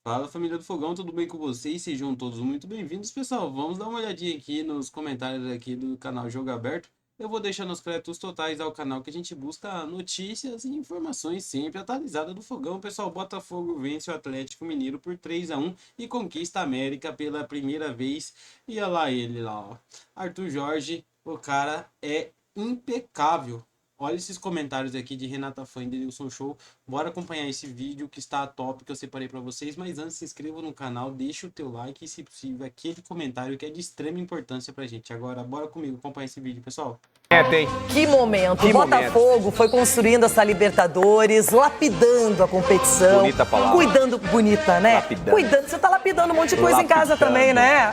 Fala, família do Fogão, tudo bem com vocês? Sejam todos muito bem-vindos, pessoal. Vamos dar uma olhadinha aqui nos comentários aqui do canal Jogo Aberto. Eu vou deixar nos créditos totais ao canal que a gente busca notícias e informações sempre atualizadas do Fogão. Pessoal, Botafogo vence o Atlético Mineiro por 3-1 e conquista a América pela primeira vez. E olha lá ele lá, ó. Arthur Jorge, o cara é impecável. Olha esses comentários aqui de Renata Fã e Denilson Show. Bora acompanhar esse vídeo que está top, que eu separei para vocês. Mas antes, se inscreva no canal, deixa o teu like e, se possível, aquele comentário que é de extrema importância pra gente. Agora, bora comigo acompanhar esse vídeo, pessoal. Que momento. O Botafogo foi construindo essa Libertadores, lapidando a competição. Bonita palavra. Cuidando, bonita, né? Lapidando. Cuidando. Você tá lapidando um monte de coisa em casa também, né?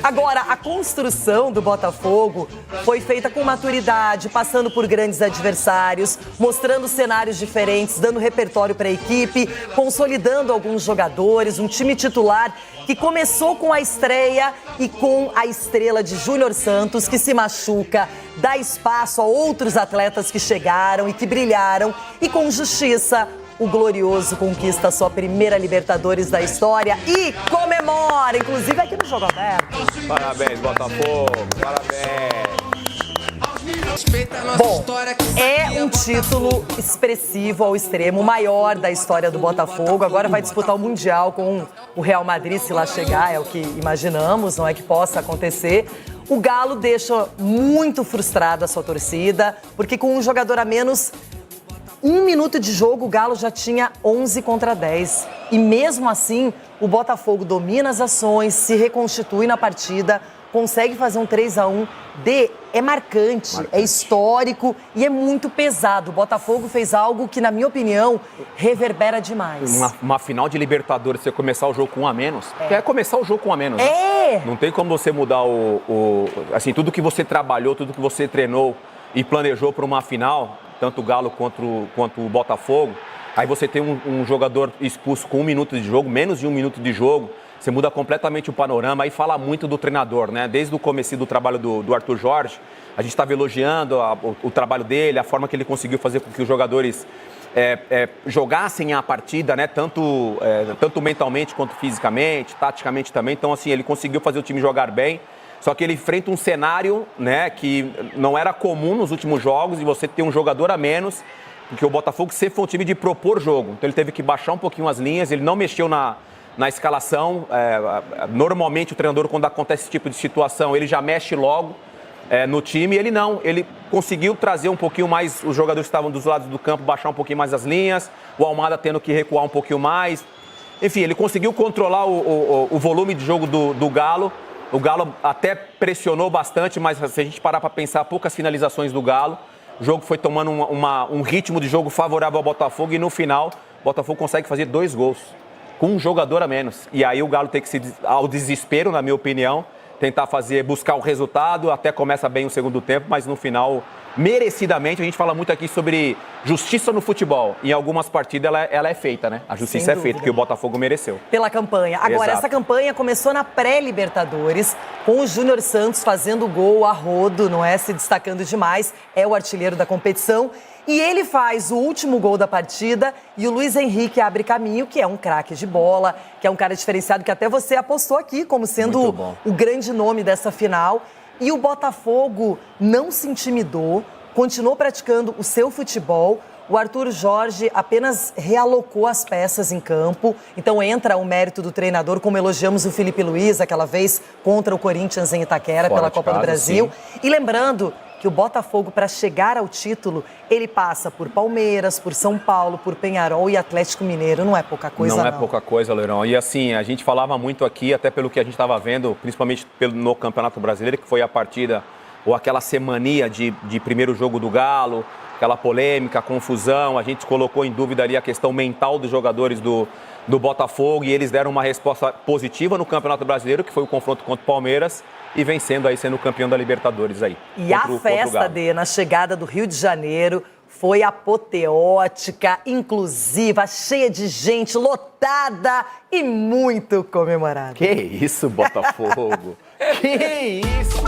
Agora, a construção do Botafogo foi feita com maturidade, passando por grandes adversários, mostrando cenários diferentes, dando repertório para a equipe, consolidando alguns jogadores, um time titular que começou com a estreia e com a estrela de Júnior Santos, que se machuca, dá espaço a outros atletas que chegaram e que brilharam, e com justiça, o Glorioso conquista a sua primeira Libertadores da história e comemora, inclusive aqui no Jogo Aberto. Parabéns, Botafogo. Parabéns. Bom, é um título expressivo ao extremo, o maior da história do Botafogo. Agora vai disputar o Mundial com o Real Madrid, se lá chegar, é o que imaginamos, não é que possa acontecer. O Galo deixa muito frustrada a sua torcida, porque com um jogador a menos, 1 minuto de jogo, o Galo já tinha 11 contra 10. E mesmo assim, o Botafogo domina as ações, se reconstitui na partida, consegue fazer um 3-1. É marcante, é histórico e é muito pesado. O Botafogo fez algo que, na minha opinião, reverbera demais. Uma final de Libertadores, você começar o jogo com um a menos, é começar o jogo com um a menos. Né? É! Não tem como você mudar assim, tudo que você trabalhou, tudo que você treinou e planejou para uma final, tanto o Galo quanto o Botafogo. Aí você tem um jogador expulso com 1 minuto de jogo, menos de 1 minuto de jogo. Você muda completamente o panorama e fala muito do treinador, né? Desde o começo do trabalho do Arthur Jorge, a gente estava elogiando o trabalho dele, a forma que ele conseguiu fazer com que os jogadores jogassem a partida, né? Tanto mentalmente quanto fisicamente, taticamente também. Então, assim, ele conseguiu fazer o time jogar bem. Só que ele enfrenta um cenário, né, que não era comum nos últimos jogos, e você ter um jogador a menos, porque o Botafogo sempre foi um time de propor jogo. Então ele teve que baixar um pouquinho as linhas, ele não mexeu na escalação. Normalmente o treinador, quando acontece esse tipo de situação, ele já mexe logo no time. Ele conseguiu trazer um pouquinho mais, os jogadores que estavam dos lados do campo, baixar um pouquinho mais as linhas, o Almada tendo que recuar um pouquinho mais. Enfim, ele conseguiu controlar o volume de jogo do Galo. O Galo até pressionou bastante, mas se a gente parar para pensar, poucas finalizações do Galo. O jogo foi tomando um ritmo de jogo favorável ao Botafogo e no final o Botafogo consegue fazer 2 gols com um jogador a menos. E aí o Galo tem que se, ao desespero, na minha opinião, tentar buscar o resultado. Até começa bem o segundo tempo, mas no final, merecidamente, a gente fala muito aqui sobre justiça no futebol. Em algumas partidas ela é feita, né? A justiça é feita, que o Botafogo mereceu. Pela campanha. Agora, essa campanha começou na pré-Libertadores, com o Júnior Santos fazendo gol a rodo, não é? Se destacando demais, é o artilheiro da competição. E ele faz o último gol da partida e o Luiz Henrique abre caminho, que é um craque de bola, que é um cara diferenciado, que até você apostou aqui como sendo o grande nome dessa final. E o Botafogo não se intimidou, continuou praticando o seu futebol. O Arthur Jorge apenas realocou as peças em campo. Então entra o mérito do treinador, como elogiamos o Felipe Luiz aquela vez contra o Corinthians em Itaquera pela Copa do Brasil. Sim. E lembrando que o Botafogo, para chegar ao título, ele passa por Palmeiras, por São Paulo, por Peñarol e Atlético Mineiro. Não é pouca coisa, não. Não é pouca coisa, Leirão. E assim, a gente falava muito aqui, até pelo que a gente estava vendo, principalmente no Campeonato Brasileiro, que foi a partida, ou aquela semaninha de primeiro jogo do Galo, aquela polêmica, a confusão. A gente colocou em dúvida ali a questão mental dos jogadores do Botafogo, e eles deram uma resposta positiva no Campeonato Brasileiro, que foi o confronto contra o Palmeiras, e vencendo aí, sendo campeão da Libertadores aí. E a festa na chegada do Rio de Janeiro foi apoteótica, inclusiva, cheia de gente, lotada e muito comemorada. Que isso, Botafogo? Que isso?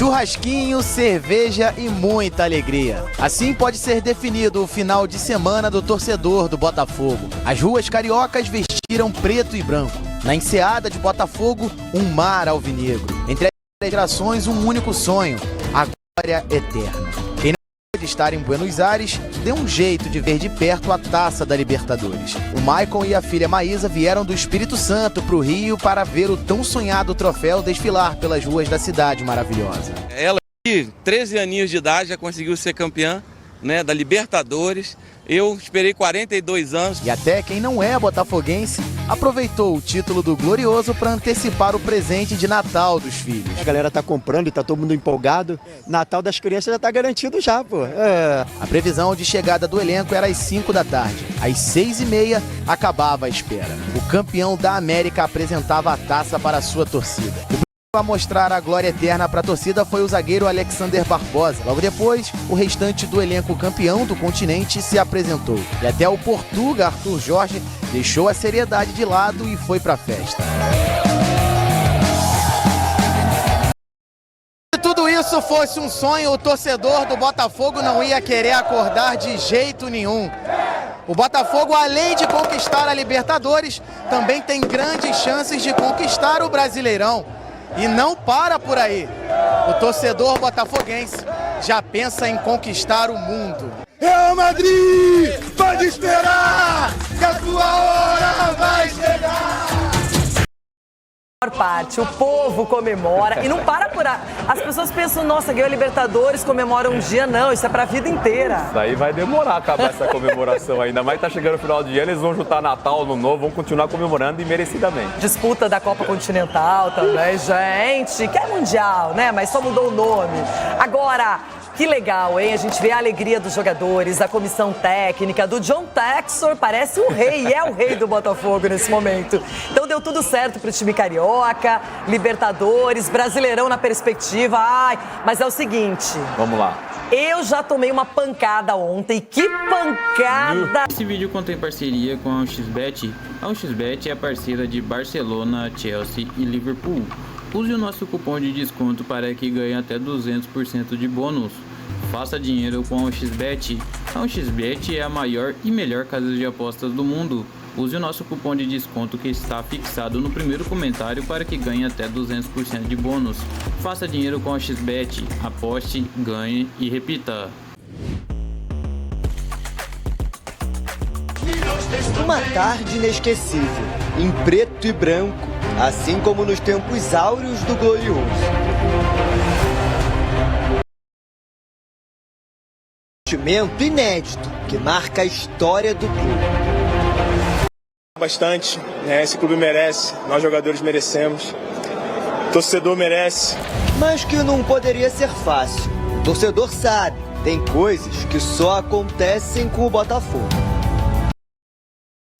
churrasquinho, cerveja e muita alegria. Assim pode ser definido o final de semana do torcedor do Botafogo. As ruas cariocas vestiram preto e branco. Na enseada de Botafogo, um mar alvinegro. Entre as gerações, um único sonho, a glória eterna. Quem não pode estar em Buenos Aires, deu um jeito de ver de perto a taça da Libertadores. O Maicon e a filha Maísa vieram do Espírito Santo para o Rio para ver o tão sonhado troféu desfilar pelas ruas da cidade maravilhosa. Ela, 13 aninhos de idade, já conseguiu ser campeã, né, da Libertadores. Eu esperei 42 anos. E até quem não é botafoguense aproveitou o título do Glorioso para antecipar o presente de Natal dos filhos. A galera tá comprando e tá todo mundo empolgado. Natal das crianças já tá garantido já, pô. A previsão de chegada do elenco era às 5 da tarde. Às 6h30 acabava a espera. O campeão da América apresentava a taça para a sua torcida. A mostrar a glória eterna para a torcida foi o zagueiro Alexander Barbosa. Logo depois, o restante do elenco campeão do continente se apresentou. E até o Portuga Arthur Jorge deixou a seriedade de lado e foi para a festa. Se tudo isso fosse um sonho, o torcedor do Botafogo não ia querer acordar de jeito nenhum. O Botafogo, além de conquistar a Libertadores, também tem grandes chances de conquistar o Brasileirão. E não para por aí. O torcedor botafoguense já pensa em conquistar o mundo. Real Madrid, pode esperar que a tua hora vai chegar. Parte, o povo comemora e não para por aí. As pessoas pensam, nossa, ganhou a Libertadores, comemora um dia. Não, isso é pra vida inteira. Isso aí vai demorar acabar essa comemoração ainda, mas tá chegando o final de ano, eles vão juntar Natal, Ano Novo, vão continuar comemorando e merecidamente. Disputa da Copa Continental também, gente, que é mundial, né? Mas só mudou o nome. Agora, que legal, hein? A gente vê a alegria dos jogadores, da comissão técnica, do John Textor, parece o rei, é o rei do Botafogo nesse momento. Então deu tudo certo pro time carioca, Libertadores, Brasileirão na perspectiva. Ai, mas é o seguinte... Vamos lá. Eu já tomei uma pancada ontem, que pancada! Esse vídeo contém parceria com a 1xBet. A 1xBet é a parceira de Barcelona, Chelsea e Liverpool. Use o nosso cupom de desconto para que ganhe até 200% de bônus. Faça dinheiro com a 1xBet. A 1xBet é a maior e melhor casa de apostas do mundo. Use o nosso cupom de desconto que está fixado no primeiro comentário para que ganhe até 200% de bônus. Faça dinheiro com a 1xBet. Aposte, ganhe e repita. Uma tarde inesquecível, em preto e branco, assim como nos tempos áureos do Glorioso. Sentimento inédito que marca a história do clube. Bastante, né? Esse clube merece, nós jogadores merecemos, o torcedor merece. Mas que não poderia ser fácil. O torcedor sabe, tem coisas que só acontecem com o Botafogo.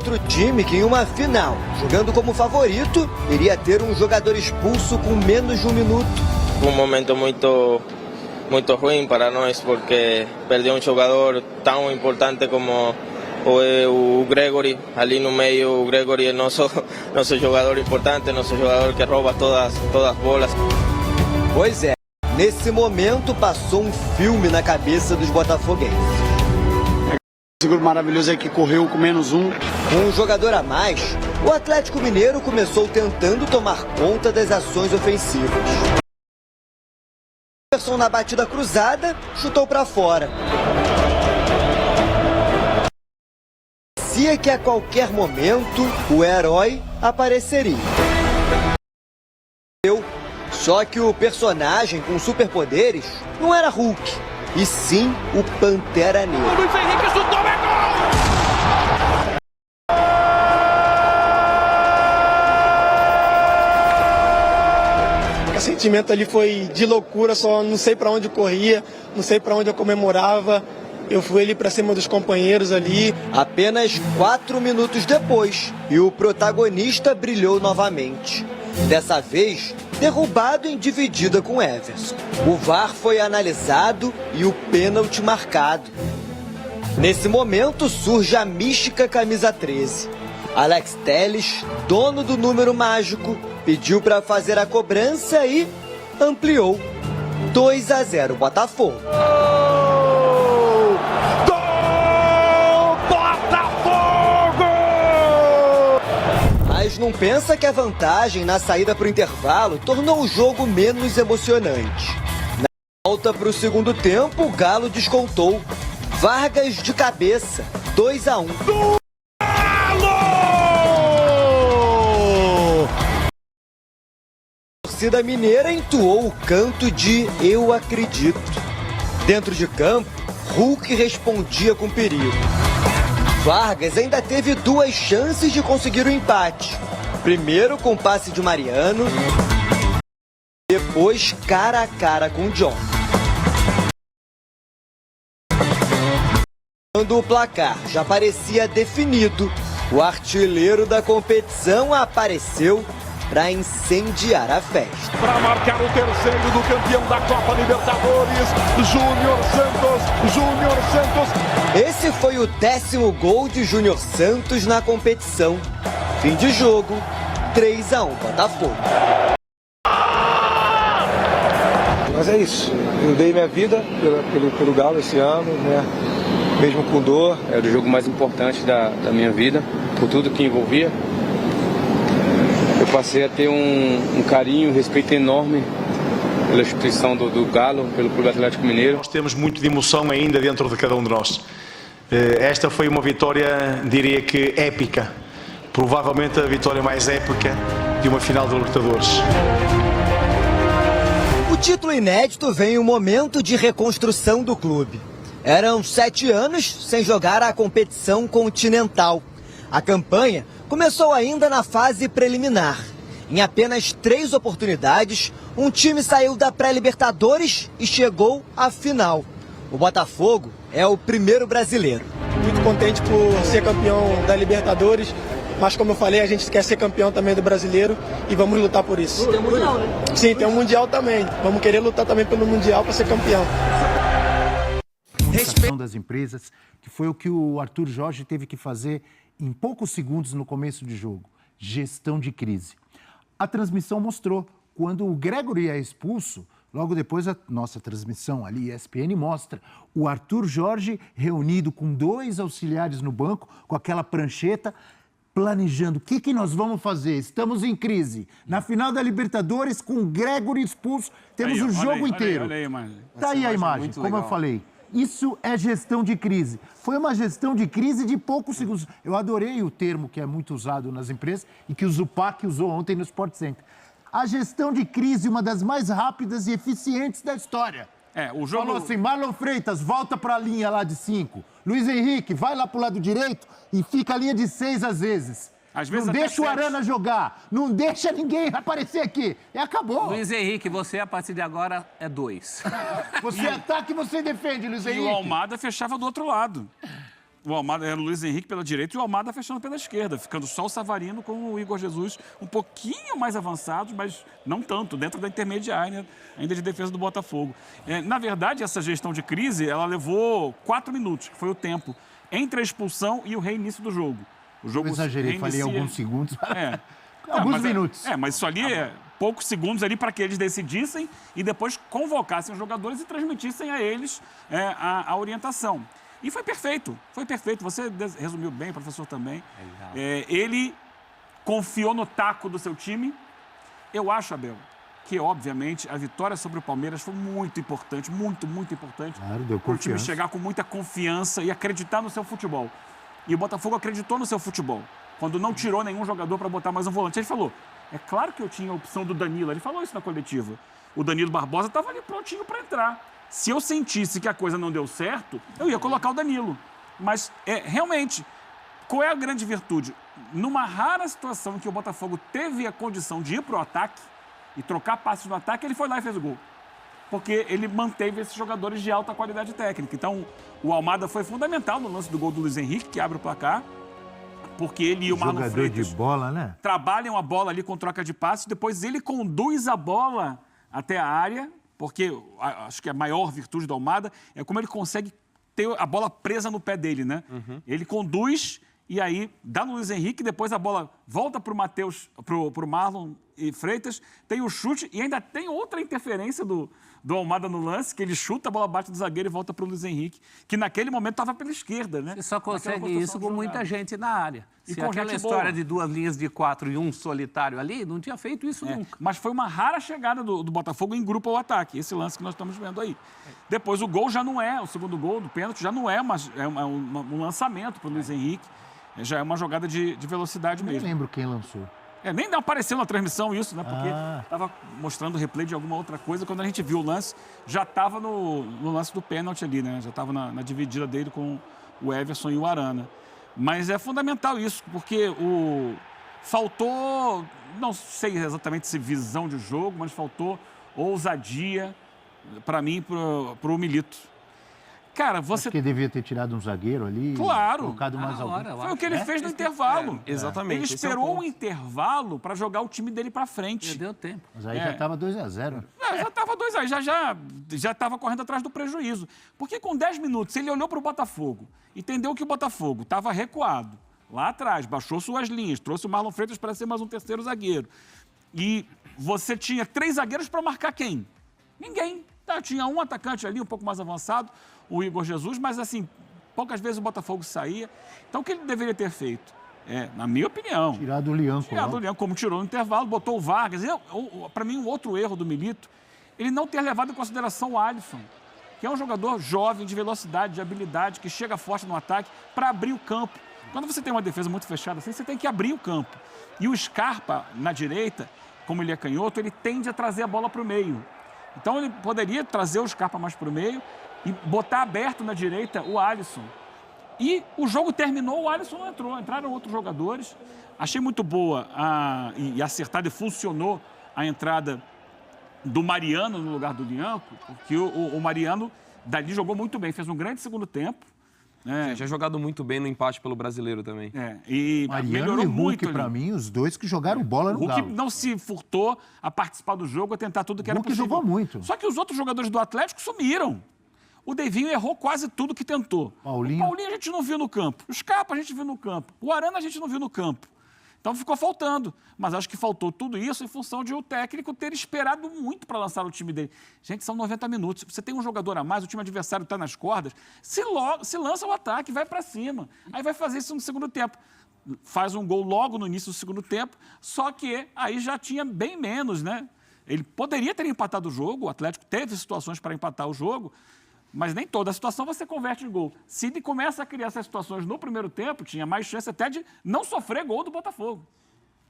Outro time que em uma final, jogando como favorito, iria ter um jogador expulso com menos de um minuto. Um momento muito ruim para nós, porque perder um jogador tão importante como o Gregory ali no meio. O Gregory é nosso jogador importante, nosso jogador que rouba todas as bolas. Pois é, nesse momento passou um filme na cabeça dos botafoguenses. Esse grupo maravilhoso é que correu com menos um. Com um jogador a mais, o Atlético Mineiro começou tentando tomar conta das ações ofensivas. Anderson na batida cruzada, chutou para fora. Parecia que a qualquer momento o herói apareceria. Só que o personagem com superpoderes não era Hulk, e sim o Pantera Negra. Luiz Henrique chutou, é gol! O sentimento ali foi de loucura, só não sei para onde eu corria, não sei para onde eu comemorava. Eu fui ali para cima dos companheiros ali. Apenas 4 minutos depois, e o protagonista brilhou novamente. Dessa vez, derrubado em dividida com Everson. O VAR foi analisado e o pênalti marcado. Nesse momento surge a mística camisa 13. Alex Telles, dono do número mágico, pediu para fazer a cobrança e ampliou. 2-0 Botafogo. Mas não pensa que a vantagem na saída para o intervalo tornou o jogo menos emocionante. Na volta para o segundo tempo, o Galo descontou. Vargas de cabeça, 2-1. A torcida mineira entoou o canto de "Eu acredito". Dentro de campo, Hulk respondia com perigo. Vargas ainda teve 2 chances de conseguir o empate. Primeiro com o passe de Mariano, depois cara a cara com John. Quando o placar já parecia definido, o artilheiro da competição apareceu para incendiar a festa. Para marcar o terceiro do campeão da Copa Libertadores, Júnior Santos. Esse foi o 10º gol de Júnior Santos na competição. Fim de jogo, 3-1 Botafogo. Mas é isso, eu dei minha vida pelo Galo esse ano, né? Mesmo com dor. Era o jogo mais importante da minha vida, por tudo que envolvia. Eu passei a ter um carinho, um respeito enorme pela instituição do Galo, pelo Clube Atlético Mineiro. Nós temos muito de emoção ainda dentro de cada um de nós. Esta foi uma vitória, diria que épica. Provavelmente a vitória mais épica de uma final de Libertadores. O título inédito vem em um momento de reconstrução do clube. Eram 7 anos sem jogar a competição continental. A campanha começou ainda na fase preliminar. Em apenas 3 oportunidades, um time saiu da pré-Libertadores e chegou à final. O Botafogo é o primeiro brasileiro. Muito contente por ser campeão da Libertadores, mas como eu falei, a gente quer ser campeão também do brasileiro e vamos lutar por isso. Tem um mundial, né? Sim, tem um mundial também. Vamos querer lutar também pelo mundial para ser campeão. Das empresas, que foi o que o Arthur Jorge teve que fazer em poucos segundos no começo de jogo. Gestão de crise. A transmissão mostrou, quando o Gregory é expulso, logo depois a nossa transmissão ali, ESPN, mostra o Arthur Jorge reunido com 2 auxiliares no banco, com aquela prancheta, planejando o que nós vamos fazer. Estamos em crise. Na final da Libertadores, com o Gregory expulso, temos o jogo inteiro. Olha aí a imagem. Tá aí a imagem, como eu falei. Isso é gestão de crise. Foi uma gestão de crise de poucos segundos. Eu adorei o termo que é muito usado nas empresas e que o Zupac usou ontem no Sport Center. A gestão de crise, uma das mais rápidas e eficientes da história. O jogo... Falou assim, Marlon Freitas, volta para a linha lá de 5. Luiz Henrique, vai lá para o lado direito e fica a linha de 6 às vezes. Não deixa o Arana jogar, não deixa ninguém aparecer aqui. E acabou. Luiz Henrique, você a partir de agora é 2. Você ataca e você defende, Luiz Henrique. E o Almada fechava do outro lado. O Almada era o Luiz Henrique pela direita e o Almada fechando pela esquerda, ficando só o Savarino com o Igor Jesus um pouquinho mais avançados, mas não tanto, dentro da intermediária ainda de defesa do Botafogo. Na verdade, essa gestão de crise, ela levou 4 minutos, que foi o tempo, entre a expulsão e o reinício do jogo. O jogo eu exagerei, falei alguns segundos. Alguns minutos. Mas isso ali é poucos segundos ali para que eles decidissem e depois convocassem os jogadores e transmitissem a eles a orientação. E foi perfeito, foi perfeito. Você resumiu bem, o professor também. Ele confiou no taco do seu time. Eu acho, Abel, que obviamente a vitória sobre o Palmeiras foi muito importante, muito importante. Claro, deu confiança. Para o time chegar com muita confiança e acreditar no seu futebol. E o Botafogo acreditou no seu futebol, quando não tirou nenhum jogador para botar mais um volante. Ele falou, é claro que eu tinha a opção do Danilo, ele falou isso na coletiva. O Danilo Barbosa estava ali prontinho para entrar. Se eu sentisse que a coisa não deu certo, eu ia colocar o Danilo. Mas, realmente, qual é a grande virtude? Numa rara situação em que o Botafogo teve a condição de ir para o ataque e trocar passes no ataque, ele foi lá e fez o gol. Porque ele manteve esses jogadores de alta qualidade técnica. Então, o Almada foi fundamental no lance do gol do Luiz Henrique, que abre o placar, porque ele e o Marlon Freitas de bola, né? Trabalham a bola ali com troca de passes, depois ele conduz a bola até a área, porque acho que a maior virtude do Almada é como ele consegue ter a bola presa no pé dele, né? Ele conduz e aí dá no Luiz Henrique, depois a bola volta para o Matheus, para o Marlon e Freitas, tem o chute e ainda tem outra interferência do Almada no lance, que ele chuta, a bola bate do zagueiro e volta para o Luiz Henrique, que naquele momento estava pela esquerda, né? Você só consegue isso com muita gente na área. E se com aquela gente história boa. de 2 linhas de 4 e um solitário ali, não tinha feito isso nunca. Mas foi uma rara chegada do Botafogo em grupo ao ataque, esse lance que nós estamos vendo aí. Depois o gol já não é, o segundo gol do pênalti já não é, um lançamento para o Luiz Henrique, já é uma jogada de velocidade mesmo. Nem lembro quem lançou. Nem apareceu na transmissão isso, né? Porque estava mostrando o replay de alguma outra coisa. Quando a gente viu o lance, já estava no lance do pênalti ali, né? Já estava na dividida dele com o Everson e o Arana. Mas é fundamental isso, porque faltou, não sei exatamente se visão de jogo, mas faltou ousadia, para mim, para o Milito. Cara, você... Porque devia ter tirado um zagueiro ali. Claro. Colocado mais alguém. Foi o que ele fez no intervalo. Exatamente. Ele esperou um intervalo para jogar o time dele para frente. Deu tempo. Mas aí já estava 2-0. Já estava 2-0, já estava correndo atrás do prejuízo. Porque com 10 minutos, ele olhou para o Botafogo, entendeu que o Botafogo estava recuado lá atrás, baixou suas linhas, trouxe o Marlon Freitas para ser mais um terceiro zagueiro. E você tinha 3 zagueiros para marcar quem? Ninguém. Tinha um atacante ali, um pouco mais avançado, o Igor Jesus, mas assim, poucas vezes o Botafogo saía. Então o que ele deveria ter feito? Na minha opinião. Tirado o Leão. Tirado o Leão, como tirou no intervalo, botou o Vargas. Para mim, um outro erro do Milito, ele não ter levado em consideração o Alisson, que é um jogador jovem, de velocidade, de habilidade, que chega forte no ataque para abrir o campo. Quando você tem uma defesa muito fechada assim, você tem que abrir o campo. E o Scarpa, na direita, como ele é canhoto, ele tende a trazer a bola para o meio. Então ele poderia trazer o Scarpa mais para o meio e botar aberto na direita o Alisson. E o jogo terminou, o Alisson não entrou, entraram outros jogadores. Achei muito boa e acertada e funcionou a entrada do Mariano no lugar do Lianco, porque o Mariano dali jogou muito bem, fez um grande segundo tempo. Já jogado muito bem no empate pelo Brasileiro também. E Mariano melhorou e Hulk, muito. para mim, os dois que jogaram bola no Hulk Galo. não se furtou a participar do jogo, a tentar tudo que era possível. Hulk jogou muito. Só que os outros jogadores do Atlético sumiram. O Devinho errou quase tudo que tentou. Paulinho. O Paulinho a gente não viu no campo. O Scarpa a gente viu no campo. O Arana a gente não viu no campo. Então ficou faltando. Mas acho que faltou tudo isso em função de o técnico ter esperado muito para lançar o time dele. Gente, são 90 minutos. Você tem um jogador a mais, o time adversário está nas cordas, se lança o ataque, vai para cima. Aí vai fazer isso no segundo tempo. Faz um gol logo no início do segundo tempo, só que aí já tinha bem menos, né? Ele poderia ter empatado o jogo, o Atlético teve situações para empatar o jogo, mas nem toda a situação você converte em gol. Se ele começa a criar essas situações no primeiro tempo, tinha mais chance até de não sofrer gol do Botafogo.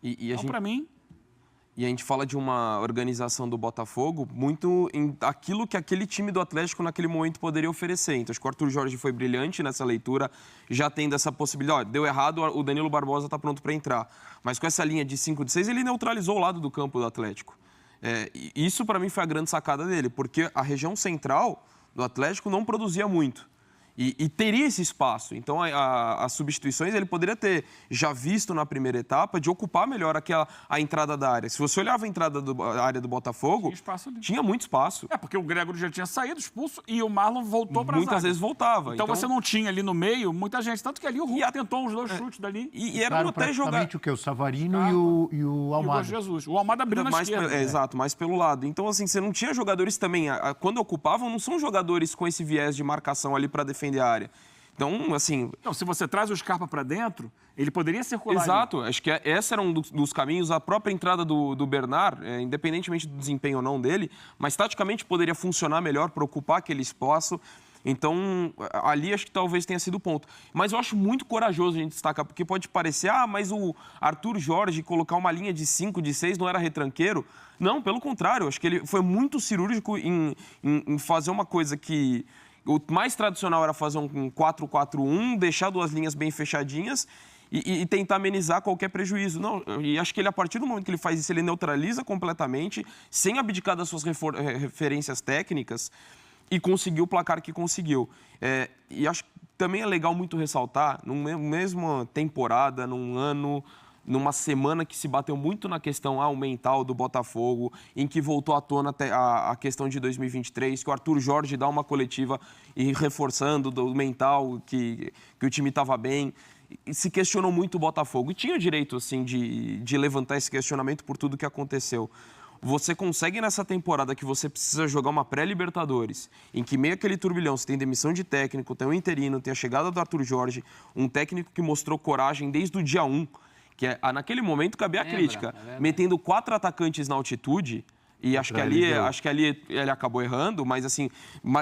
Então, para mim... E a gente fala de uma organização do Botafogo muito em aquilo que aquele time do Atlético naquele momento poderia oferecer. Então, acho que o Arthur Jorge foi brilhante nessa leitura, já tendo essa possibilidade. Deu errado, o Danilo Barbosa está pronto para entrar. Mas com essa linha de 5 de 6, ele neutralizou o lado do campo do Atlético. Isso, para mim, foi a grande sacada dele, porque a região central do Atlético não produzia muito. E teria esse espaço. Então, as substituições ele poderia ter já visto na primeira etapa de ocupar melhor a entrada da área. Se você olhava a entrada da área do Botafogo, tinha muito espaço. Porque o Gregory já tinha saído expulso e o Marlon voltou para a zaga. Muitas vezes voltava. Então você não tinha ali no meio muita gente. Tanto que ali o Hulk tentou uns 2 chutes dali. E era até jogar... o quê? O Savarino e o Almada. E o Jesus. O Almada abriu na esquerda. Exato, mais pelo lado. Então, assim, você não tinha jogadores também... Quando ocupavam, não são jogadores com esse viés de marcação ali para defender a área. Então, assim... Não, se você traz o Scarpa para dentro, ele poderia circular. Exato. Acho que esse era um dos caminhos. A própria entrada do Bernard, independentemente do desempenho ou não dele, mas taticamente poderia funcionar melhor para ocupar aquele espaço. Então, ali acho que talvez tenha sido o ponto. Mas eu acho muito corajoso a gente destacar, porque pode parecer, mas o Arthur Jorge colocar uma linha de 5, de 6 não era retranqueiro. Não, pelo contrário. Acho que ele foi muito cirúrgico em fazer uma coisa que... O mais tradicional era fazer um 4-4-1, deixar 2 linhas bem fechadinhas e tentar amenizar qualquer prejuízo. Não, e acho que ele, a partir do momento que ele faz isso, ele neutraliza completamente, sem abdicar das suas referências técnicas, e conseguiu o placar que conseguiu. E acho que também é legal muito ressaltar, numa mesma temporada, num ano... numa semana que se bateu muito na questão mental do Botafogo, em que voltou à tona a questão de 2023, que o Arthur Jorge dá uma coletiva e reforçando do mental, que o time estava bem. e se questionou muito o Botafogo. E tinha direito, assim, de levantar esse questionamento por tudo que aconteceu. Você consegue nessa temporada que você precisa jogar uma pré-Libertadores, em que meio aquele turbilhão, você tem demissão de técnico, tem um interino, tem a chegada do Arthur Jorge, um técnico que mostrou coragem desde o dia 1, que naquele momento cabia a crítica, metendo 4 atacantes na altitude, e acho que ali ele acabou errando, mas assim,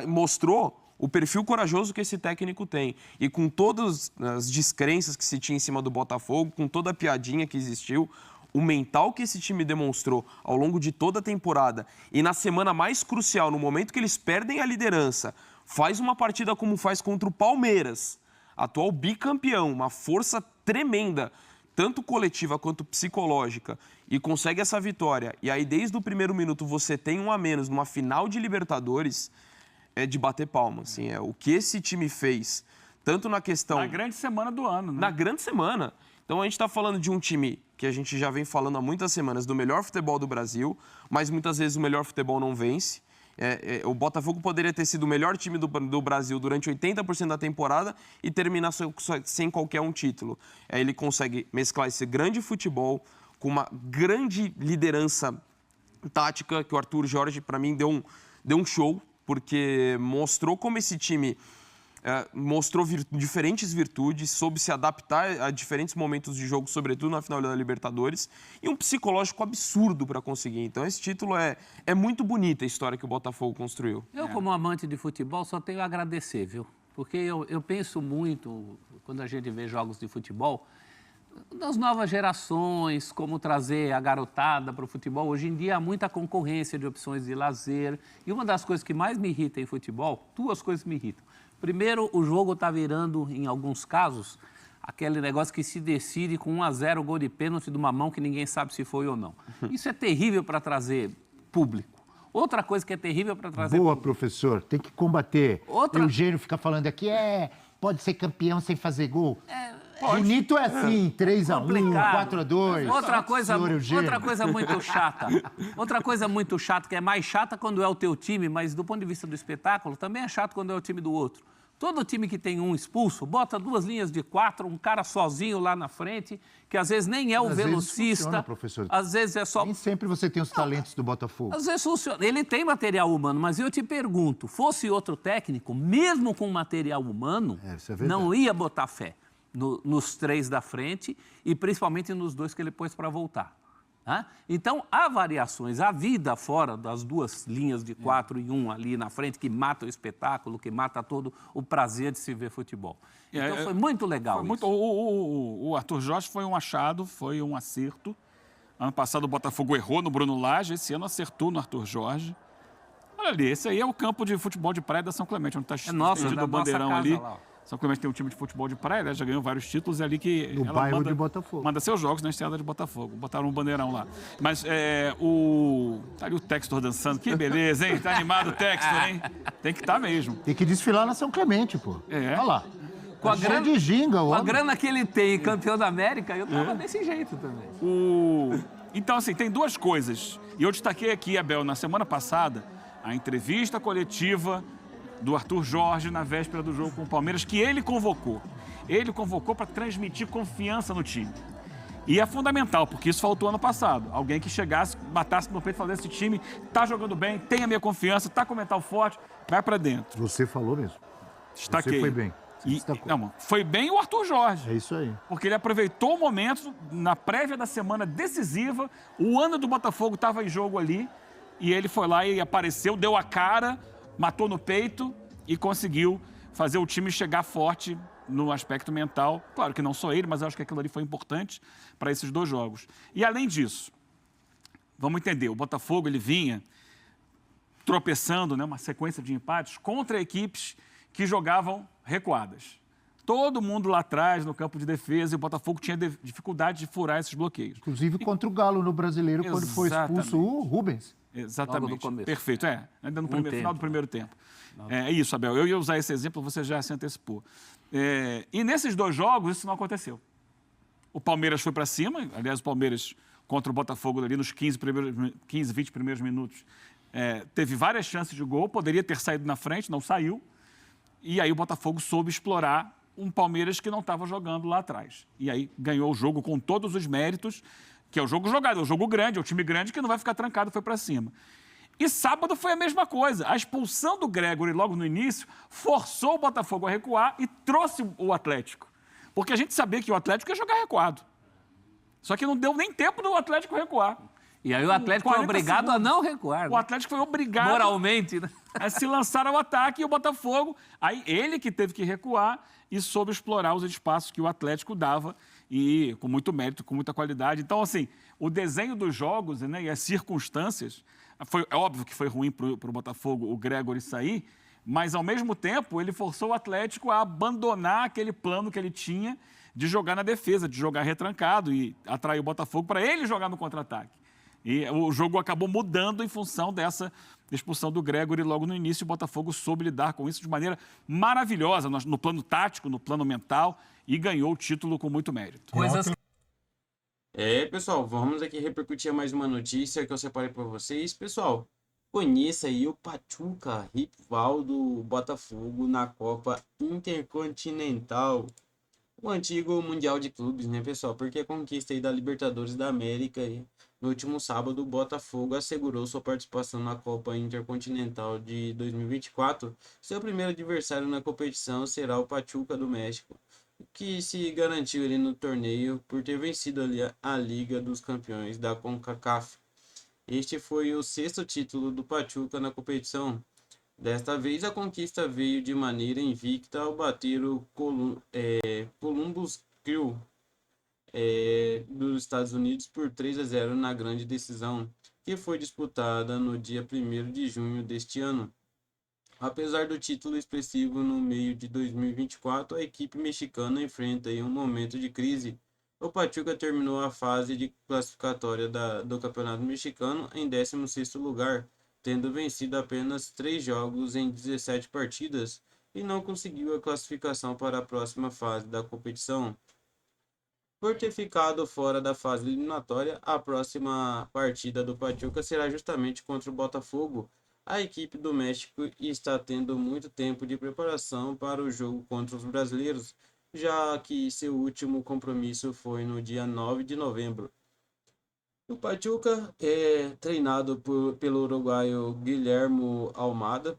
mostrou o perfil corajoso que esse técnico tem. E com todas as descrenças que se tinha em cima do Botafogo, com toda a piadinha que existiu, o mental que esse time demonstrou ao longo de toda a temporada e na semana mais crucial, no momento que eles perdem a liderança, faz uma partida como faz contra o Palmeiras, atual bicampeão, uma força tremenda, tanto coletiva quanto psicológica, e consegue essa vitória. E aí, desde o primeiro minuto, você tem um a menos numa final de Libertadores, é de bater palma. Assim, o que esse time fez, tanto na questão... Na grande semana do ano, né? Na grande semana. Então, a gente está falando de um time que a gente já vem falando há muitas semanas do melhor futebol do Brasil, mas muitas vezes o melhor futebol não vence. O Botafogo poderia ter sido o melhor time do Brasil durante 80% da temporada e terminar sem qualquer um título. Ele consegue mesclar esse grande futebol com uma grande liderança tática, que o Arthur Jorge, para mim, deu um show, porque mostrou como esse time... mostrou diferentes virtudes, soube se adaptar a diferentes momentos de jogo, sobretudo na final da Libertadores, e um psicológico absurdo para conseguir. Então, esse título é muito bonita a história que o Botafogo construiu. Eu, como amante de futebol, só tenho a agradecer, viu? Porque eu penso muito, quando a gente vê jogos de futebol, das novas gerações, como trazer a garotada para o futebol. Hoje em dia há muita concorrência de opções de lazer. E uma das coisas que mais me irrita em futebol, 2 coisas me irritam. Primeiro, o jogo está virando, em alguns casos, aquele negócio que se decide com 1-0, gol de pênalti de uma mão que ninguém sabe se foi ou não. Isso é terrível para trazer público. Outra coisa que é terrível para trazer Boa, público. Professor, tem que combater. Eugênio fica falando aqui, pode ser campeão sem fazer gol. Bonito é assim, 3-1, 4-2. Outra coisa muito chata. Outra coisa muito chata, que é mais chata quando é o teu time, mas do ponto de vista do espetáculo, também é chato quando é o time do outro. Todo time que tem um expulso, bota 2 linhas de 4, um cara sozinho lá na frente, que às vezes nem é o velocista. Funciona, professor. Às vezes é só... Nem sempre você tem os talentos do Botafogo. Às vezes funciona. Ele tem material humano, mas eu te pergunto, fosse outro técnico, mesmo com material humano, não ia botar fé nos 3 da frente e principalmente nos 2 que ele pôs para voltar. Então, há variações. A vida fora das 2 linhas de 4 e 1 ali na frente, que mata o espetáculo, que mata todo o prazer de se ver futebol. Então, foi muito legal isso. O Arthur Jorge foi um achado, foi um acerto. Ano passado o Botafogo errou no Bruno Lage, esse ano acertou no Arthur Jorge. Olha ali, esse aí é o campo de futebol de praia da São Clemente, onde está estendido o bandeirão ali. Lá, São Clemente tem um time de futebol de praia, né? Já ganhou vários títulos, é ali que no ela bairro de Botafogo. Manda seus jogos na estrada de Botafogo. Botaram um bandeirão lá. Mas tá ali o Textor dançando, que beleza, hein? Tá animado o Textor, hein? Tem que estar mesmo. Tem que desfilar na São Clemente, pô. Olha lá. Com a grana que ele tem, campeão da América, eu tava desse jeito também. Então, assim, tem 2 coisas. E eu destaquei aqui, Abel, na semana passada, a entrevista coletiva do Arthur Jorge na véspera do jogo com o Palmeiras, que ele convocou. Ele convocou para transmitir confiança no time. E é fundamental, porque isso faltou ano passado. Alguém que chegasse, batasse no peito e falasse, esse time tá jogando bem, tem a minha confiança, tá com o mental forte, vai para dentro. Você falou mesmo. Destaquei. Você foi bem. Não, foi bem o Arthur Jorge. É isso aí. Porque ele aproveitou o momento, na prévia da semana decisiva, o ano do Botafogo estava em jogo ali, e ele foi lá e apareceu, deu a cara, matou no peito e conseguiu fazer o time chegar forte no aspecto mental. Claro que não só ele, mas eu acho que aquilo ali foi importante para esses 2 jogos. E além disso, vamos entender, o Botafogo ele vinha tropeçando, né, uma sequência de empates contra equipes que jogavam recuadas. Todo mundo lá atrás, no campo de defesa, e o Botafogo tinha dificuldade de furar esses bloqueios. Inclusive contra o Galo no Brasileiro, quando foi expulso o Rubens. Exatamente. Perfeito, ainda no final do primeiro tempo. É isso, Abel. Eu ia usar esse exemplo, você já se antecipou. E nesses 2 jogos, isso não aconteceu. O Palmeiras foi para cima, aliás, o Palmeiras contra o Botafogo ali nos 15, 20 primeiros minutos, teve várias chances de gol, poderia ter saído na frente, não saiu. E aí o Botafogo soube explorar um Palmeiras que não estava jogando lá atrás. E aí ganhou o jogo com todos os méritos, que é o jogo jogado, é o jogo grande, é o time grande que não vai ficar trancado, foi para cima. E sábado foi a mesma coisa. A expulsão do Gregory logo no início forçou o Botafogo a recuar e trouxe o Atlético. Porque a gente sabia que o Atlético ia jogar recuado. Só que não deu nem tempo do Atlético recuar. E aí o Atlético foi obrigado a não recuar. O Atlético foi obrigado... Moralmente, né? A se lançar ao ataque e o Botafogo... Aí ele que teve que recuar e soube explorar os espaços que o Atlético dava e com muito mérito, com muita qualidade. Então, assim, o desenho dos jogos, né, e as circunstâncias... É óbvio que foi ruim para o Botafogo o Gregory sair, mas, ao mesmo tempo, ele forçou o Atlético a abandonar aquele plano que ele tinha de jogar na defesa, de jogar retrancado e atrair o Botafogo para ele jogar no contra-ataque. E o jogo acabou mudando em função dessa expulsão do Gregory logo no início. O Botafogo soube lidar com isso de maneira maravilhosa, no plano tático, no plano mental, e ganhou o título com muito mérito. Pessoal, vamos aqui repercutir mais uma notícia que eu separei para vocês. Pessoal, conheça aí o Pachuca, rival do Botafogo na Copa Intercontinental. O antigo Mundial de Clubes, né, pessoal? Porque a conquista aí da Libertadores da América aí, no último sábado, o Botafogo assegurou sua participação na Copa Intercontinental de 2024. Seu primeiro adversário na competição será o Pachuca do México, que se garantiu ali no torneio por ter vencido ali a Liga dos Campeões da CONCACAF. Este foi o 6º título do Pachuca na competição. Desta vez a conquista veio de maneira invicta ao bater o Columbus Crew dos Estados Unidos por 3-0 na grande decisão, que foi disputada no dia 1º de junho deste ano. Apesar do título expressivo no meio de 2024, a equipe mexicana enfrenta aí um momento de crise. O Pachuca terminou a fase de classificatória do Campeonato Mexicano em 16º lugar, tendo vencido apenas 3 jogos em 17 partidas e não conseguiu a classificação para a próxima fase da competição. Por ter ficado fora da fase eliminatória, a próxima partida do Pachuca será justamente contra o Botafogo. A equipe do México está tendo muito tempo de preparação para o jogo contra os brasileiros, já que seu último compromisso foi no dia 9 de novembro. O Pachuca é treinado pelo uruguaio Guillermo Almada,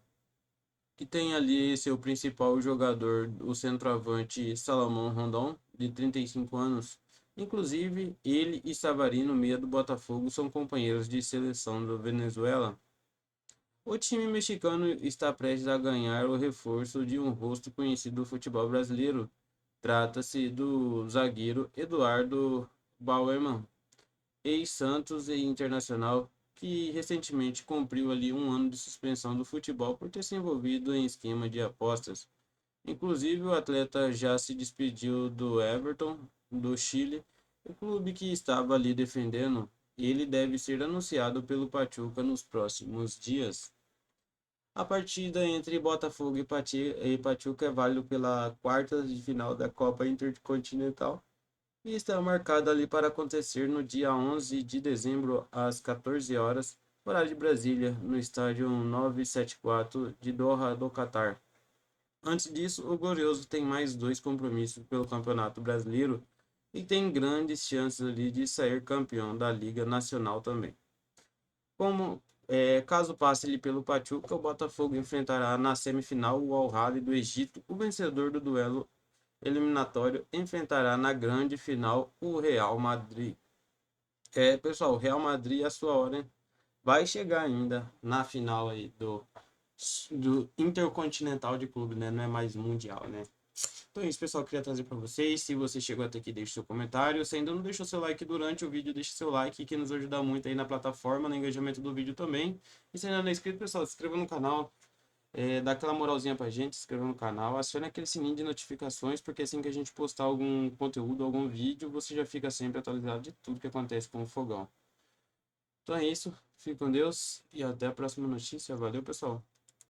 que tem ali seu principal jogador, o centroavante Salomón Rondón, de 35 anos. Inclusive, ele e Savarino, meia do Botafogo, são companheiros de seleção da Venezuela. O time mexicano está prestes a ganhar o reforço de um rosto conhecido do futebol brasileiro. Trata-se do zagueiro Eduardo Bauerman, ex-Santos e Internacional, que recentemente cumpriu ali um ano de suspensão do futebol por ter se envolvido em esquema de apostas. Inclusive, o atleta já se despediu do Everton, do Chile, o clube que estava ali defendendo. Ele deve ser anunciado pelo Pachuca nos próximos dias. A partida entre Botafogo e Pachuca é válida pela quarta de final da Copa Intercontinental e está marcada ali para acontecer no dia 11 de dezembro às 14 horas, horário de Brasília, no estádio 974 de Doha, do Catar. Antes disso, o Glorioso tem mais 2 compromissos pelo Campeonato Brasileiro e tem grandes chances ali de sair campeão da Liga Nacional também. Caso passe ali pelo Pachuca, o Botafogo enfrentará na semifinal o Al-Ahly do Egito. O vencedor do duelo eliminatório enfrentará na grande final o Real Madrid. Pessoal, o Real Madrid, a sua hora vai chegar ainda na final aí do Intercontinental de Clube, né? Não é mais mundial, né? Então é isso, pessoal, queria trazer para vocês. Se você chegou até aqui, deixe seu comentário. Se ainda não deixou seu like durante o vídeo, deixe seu like, que nos ajuda muito aí na plataforma, no engajamento do vídeo também. E se ainda não é inscrito, pessoal, se inscreva no canal, dá aquela moralzinha pra gente, se inscreva no canal, acione aquele sininho de notificações, porque assim que a gente postar algum conteúdo, algum vídeo, você já fica sempre atualizado de tudo que acontece com o Fogão. Então é isso, fique com Deus e até a próxima notícia. Valeu, pessoal!